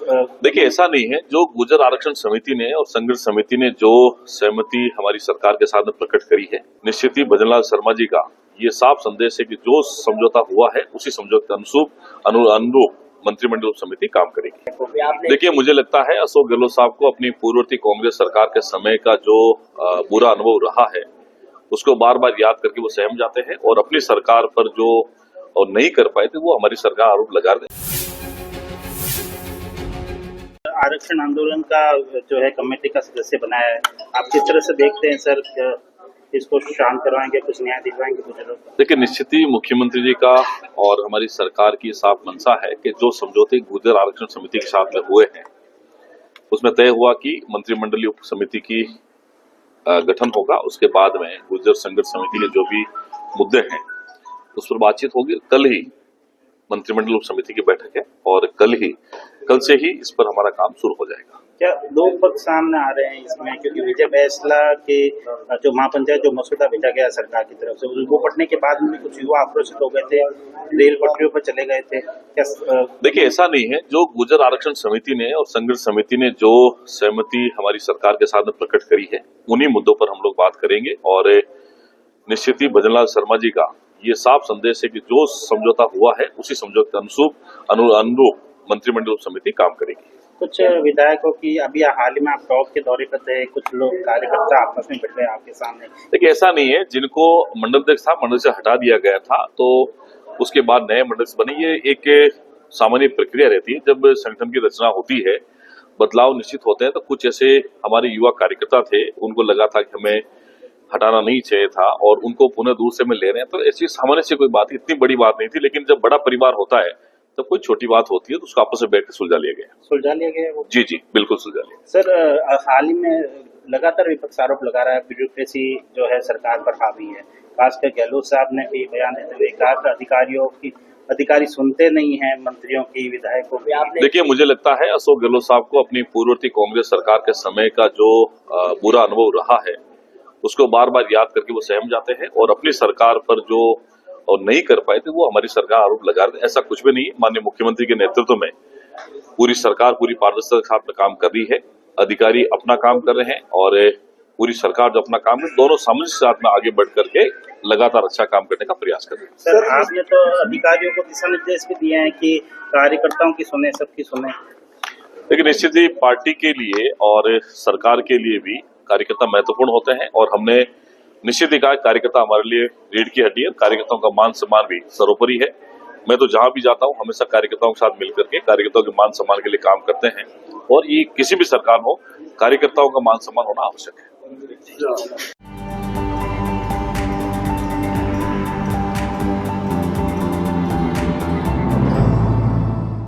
देखिए, ऐसा नहीं है। जो गुर्जर आरक्षण समिति ने और संघर्ष समिति ने जो सहमति हमारी सरकार के साथ में प्रकट करी है, निश्चित ही भजनलाल शर्मा जी का ये साफ संदेश है कि जो समझौता हुआ है उसी समझौते के अनुरूप मंत्रिमंडल समिति काम करेगी। देखिए, मुझे लगता है अशोक गहलोत साहब को अपनी पूर्ववर्ती कांग्रेस सरकार के समय का जो बुरा अनुभव रहा है उसको बार बार याद करके वो सहम जाते हैं और अपनी सरकार पर जो और नहीं कर पाए थे वो हमारी सरकार आरोप लगा रहे। आरक्षण आंदोलन का जो है कमेटी का सदस्य बनाया है, आप किस तरह से देखते हैं सर? इसको शांत करवाएंगे, कुछ न्याय दिलवाएंगे गुर्जरों को? देखिए, निश्चित ही मुख्यमंत्री जी का और हमारी सरकार की साफ मंशा है कि जो समझौते गुर्जर आरक्षण समिति के साथ में हुए हैं उसमें तय हुआ कि मंत्रिमंडलीय उप समिति की गठन होगा। उसके बाद में गुर्जर संघर्ष समिति के जो भी मुद्दे हैं उस पर बातचीत होगी। कल ही मंत्रिमंडल उप समिति की बैठक है और कल से ही इस पर हमारा काम शुरू हो जाएगा। क्या दो पक्ष सामने आ रहे हैं इसमें? क्योंकि विजय बैसला के जो महापंचायत जो मसौदा भेजा गया सरकार की तरफ से, वो पढ़ने के बाद में कुछ युवा आक्रोशित हो गए थे, रेल पटरियों पर चले गए थे। क्या देखिए, ऐसा नहीं है। जो गुर्जर आरक्षण समिति ने और संघर्ष समिति ने जो सहमति हमारी सरकार के साथ में प्रकट करी है उन्हीं मुद्दों पर हम लोग बात करेंगे और निश्चित ही भजनलाल शर्मा जी का ये साफ संदेश है कि जो समझौता हुआ है उसी समझौते के अनुरूप मंत्रिमंडल समिति काम करेगी। कुछ विधायकों की अभी हाल ही में आप टॉप के दौरे पर थे, कुछ लोग कार्यकर्ता आपस में बैठ गए आपके सामने। देखिए, ऐसा नहीं है। जिनको मंडल अध्यक्ष था मंडल से हटा दिया गया था तो उसके बाद नए मंडल से बने, ये एक सामान्य प्रक्रिया रहती है। जब संगठन की रचना होती है, बदलाव निश्चित होते हैं, तो कुछ ऐसे हमारे युवा कार्यकर्ता थे, उनको लगा था कि हमें हटाना नहीं चाहिए था और उनको पुनः दूर से में ले रहे हैं, तो ऐसी सामान्य से कोई बात, इतनी बड़ी बात नहीं थी। लेकिन जब बड़ा परिवार होता है तब कोई छोटी बात होती है तो उसको आपस में बैठ कर सुलझा लिया गया। वो? जी, बिल्कुल सुलझा लिया। सर, हाल ही में लगातार विपक्ष आरोप लगा रहा है ब्यूरोक्रेसी जो है सरकार पर हावी है। खासकर गहलोत साहब ने भी बयान देते हुए कहा कि अधिकारी सुनते नहीं है मंत्रियों की, विधायकों की। देखिए, मुझे लगता है अशोक गहलोत साहब को अपनी पूर्ववर्ती कांग्रेस सरकार के समय का जो बुरा अनुभव रहा है उसको बार बार याद करके वो सहम जाते हैं और अपनी सरकार पर जो और नहीं कर पाए थे वो हमारी सरकार आरोप लगा रहे। ऐसा कुछ भी नहीं। माननीय मुख्यमंत्री के नेतृत्व में पूरी सरकार पूरी पारदर्शिता के साथ में काम कर रही है। अधिकारी अपना काम कर रहे हैं और पूरी सरकार जो अपना काम है, दोनों सामंजस्य के साथ में आगे बढ़ करके लगातार अच्छा काम करने का प्रयास कर रहे हैं। सर, आपने तो अधिकारियों को दिशा निर्देश भी दिए हैं कि कार्यकर्ताओं की सुने, सबकी सुने। लेकिन निश्चित ही पार्टी के लिए और सरकार के लिए भी कार्यकर्ता महत्वपूर्ण होते हैं और हमने निश्चित ही कहा कार्यकर्ता हमारे लिए रीढ़ की हड्डी है। कार्यकर्ताओं का मान सम्मान भी सर्वोपरि है। मैं तो जहां भी जाता हूं हमेशा कार्यकर्ताओं के साथ मिलकर के कार्यकर्ताओं के मान सम्मान के लिए काम करते हैं और ये किसी भी सरकार हो कार्यकर्ताओं का मान सम्मान होना आवश्यक है।